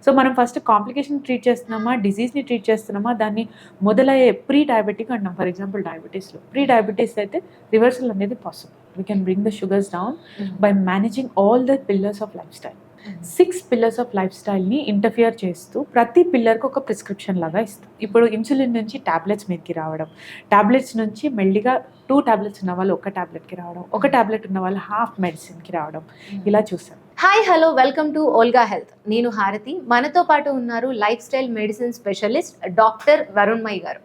So మనం first complication treat చేస్తున్నామా, డిజీజ్ని ట్రీట్ చేస్తున్నామా, దాన్ని మొదలయ్యే ప్రీ డయాబెటిక్ అంటాం. ఫర్ ఎగ్జాంపుల్ డయాబెటీస్లో ప్రీ డయాబెటీస్ అయితే రివర్సల్ అనేది possible. We can bring the sugars down by managing all the pillars of life style. 6 pillars of life స్టైల్ని ఇంటర్ఫియర్ చేస్తూ ప్రతి పిల్లర్కి ఒక ప్రిస్క్రిప్షన్ లాగా ఇస్తాం. ఇప్పుడు ఇన్సులిన్ నుంచి ట్యాబ్లెట్స్ మీదకి రావడం, ట్యాబ్లెట్స్ నుంచి మెల్లిగా 2 ట్యాబ్లెట్స్ ఉన్న వాళ్ళు 1 ట్యాబ్లెట్కి రావడం, 1 ట్యాబ్లెట్ ఉన్న వాళ్ళు హాఫ్ మెడిసిన్కి రావడం, ఇలా చూసాం. Hi hello welcome to Olga health. నేను హారతి. మనతో పాటు ఉన్నారు lifestyle medicine specialist doctor Varunmayi గారు,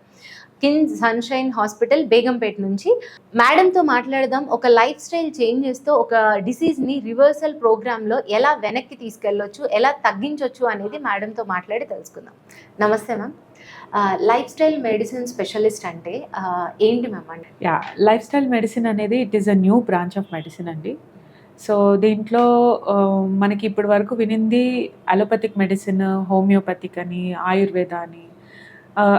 కింగ్ సన్షైన్ హాస్పిటల్ బేగంపేట నుంచి. మేడంతో మాట్లాడదాం. ఒక లైఫ్ స్టైల్ చేంజ్ చేస్తూ ఒక డిసీజ్ని రివర్సల్ ప్రోగ్రాంలో ఎలా వెనక్కి తీసుకెళ్ళొచ్చు, ఎలా తగ్గించవచ్చు అనేది మేడంతో మాట్లాడి తెలుసుకుందాం. నమస్తే ma'am. Life style medicine specialist అంటే ఏంటి మ్యామ్? అంటే లైఫ్ స్టైల్ మెడిసిన్ అనేది it is a new branch of medicine అండి. సో దీంట్లో మనకి ఇప్పటి వరకు వినింది అలోపతిక్ మెడిసిన్, హోమియోపతిక్ అని, ఆయుర్వేద అని,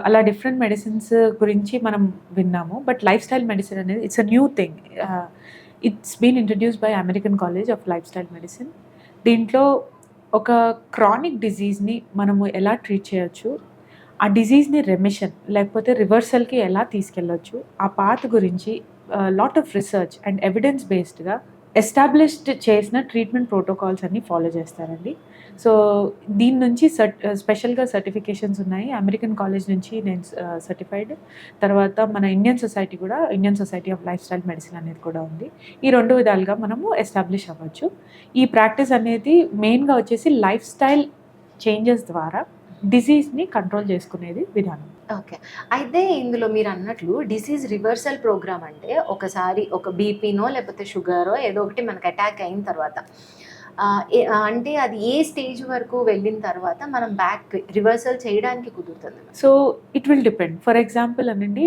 అలా డిఫరెంట్ మెడిసిన్స్ గురించి మనం విన్నాము. బట్ లైఫ్ స్టైల్ మెడిసిన్ అనేది it's a new thing. It's been introduced by American college of lifestyle medicine. దీంట్లో ఒక క్రానిక్ డిజీజ్ని మనము ఎలా ట్రీట్ చేయొచ్చు, ఆ డిజీజ్ని రెమిషన్ లేకపోతే రివర్సల్కి ఎలా తీసుకెళ్ళొచ్చు, ఆ పాత్ గురించి lot of research and evidence బేస్డ్గా ఎస్టాబ్లిష్డ్ చేసిన ట్రీట్మెంట్ ప్రోటోకాల్స్ అన్నీ ఫాలో చేస్తారండి. సో దీని నుంచి స్పెషల్గా సర్టిఫికేషన్స్ ఉన్నాయి. అమెరికన్ కాలేజ్ నుంచి నేను సర్టిఫైడ్. తర్వాత మన ఇండియన్ సొసైటీ కూడా, Indian society of lifestyle medicine అనేది కూడా ఉంది. ఈ 2 విధాలుగా మనము ఎస్టాబ్లిష్ అవ్వచ్చు. ఈ ప్రాక్టీస్ అనేది మెయిన్గా వచ్చేసి లైఫ్ స్టైల్ చేంజెస్ ద్వారా డిసీజ్ని కంట్రోల్ చేసుకునేది విధానం. ఓకే. అయితే ఇందులో మీరు అన్నట్లు డిసీజ్ రివర్సల్ ప్రోగ్రామ్ అంటే ఒకసారి ఒక బీపీనో లేకపోతే షుగరో ఏదో ఒకటి మనకు అటాక్ అయిన తర్వాత అంటే అది ఏ స్టేజ్ వరకు వెళ్ళిన తర్వాత మనం బ్యాక్ రివర్సల్ చేయడానికి కుదురుతుంది? So it will depend. For example అనండి,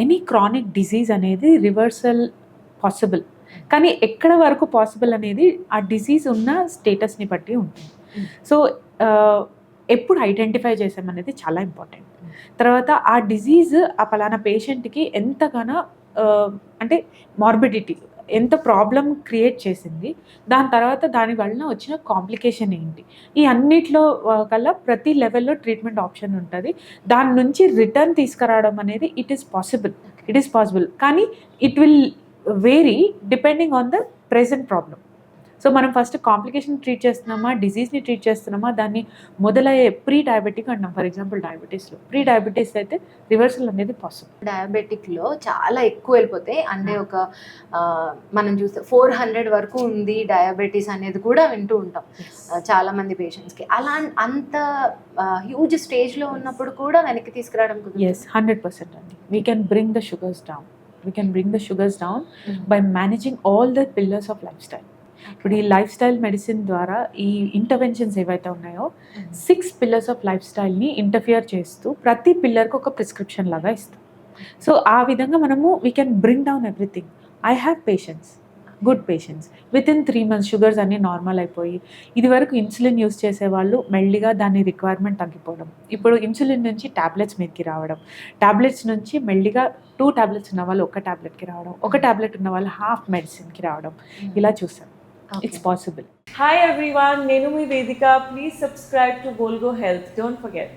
ఎనీ క్రానిక్ డిజీజ్ అనేది రివర్సల్ పాసిబుల్. కానీ ఎక్కడ వరకు పాసిబుల్ అనేది ఆ డిజీజ్ ఉన్న స్టేటస్ని బట్టి ఉంటుంది. సో ఎప్పుడు ఐడెంటిఫై చేసామనేది చాలా ఇంపార్టెంట్. తర్వాత ఆ డిజీజ్ ఆ పలానా పేషెంట్కి ఎంతగానో అంటే మార్బిడిటీ ఎంత ప్రాబ్లం క్రియేట్ చేసింది, దాని తర్వాత దాని వలన వచ్చిన కాంప్లికేషన్ ఏంటి, ఈ అన్నిట్లో కల్లా ప్రతి లెవెల్లో ట్రీట్మెంట్ ఆప్షన్ ఉంటుంది. దాని నుంచి రిటర్న్ తీసుకురావడం అనేది ఇట్ ఈస్ పాసిబుల్. కానీ it will vary depending on the present problem. So మనం ఫస్ట్ కాంప్లికేషన్ ట్రీట్ చేస్తున్నామా, డిజీజ్ని ట్రీట్ చేస్తున్నామా, దాన్ని మొదలయ్యే ప్రీ డయాబెటిక్ అంటాం. ఫర్ ఎగ్జాంపుల్ డయాబెటీస్లో ప్రీ డయాబెటీస్ అయితే రివర్సల్ అనేది పాసిబుల్. డయాబెటిక్లో చాలా ఎక్కువ వెళ్ళిపోతే అంటే ఒక మనం చూస్తే 400 వరకు ఉంది డయాబెటీస్ అనేది కూడా వింటూ ఉంటాం చాలా మంది పేషెంట్స్కి. అలా అంత హ్యూజ్ స్టేజ్లో ఉన్నప్పుడు కూడా వెనక్కి తీసుకురావడం? ఎస్, 100% అండి. We can bring the sugars down by managing all the pillars of life style. ఇప్పుడు ఈ లైఫ్ స్టైల్ మెడిసిన్ ద్వారా ఈ ఇంటర్వెన్షన్స్ ఏవైతే ఉన్నాయో 6 పిల్లర్స్ ఆఫ్ లైఫ్ స్టైల్ని ఇంటర్ఫియర్ చేస్తూ ప్రతి పిల్లర్కి ఒక ప్రిస్క్రిప్షన్ లాగా ఇస్తాం. సో ఆ విధంగా మనము we can bring down everything. I have good patients within 3 months sugars అన్నీ నార్మల్ అయిపోయి, ఇది వరకు ఇన్సులిన్ యూస్ చేసేవాళ్ళు మెల్లిగా దాని రిక్వైర్మెంట్ తగ్గిపోవడం, ఇప్పుడు ఇన్సులిన్ నుంచి ట్యాబ్లెట్స్ మీదకి రావడం, ట్యాబ్లెట్స్ నుంచి మెల్లిగా 2 ట్యాబ్లెట్స్ ఉన్న వాళ్ళు 1 ట్యాబ్లెట్కి రావడం, 1 ట్యాబ్లెట్ ఉన్న వాళ్ళు హాఫ్ మెడిసిన్కి రావడం, ఇలా చూసాం. It's possible. Hi everyone, Nenu mi Vedika. Please subscribe to Volgo Health. Don't forget.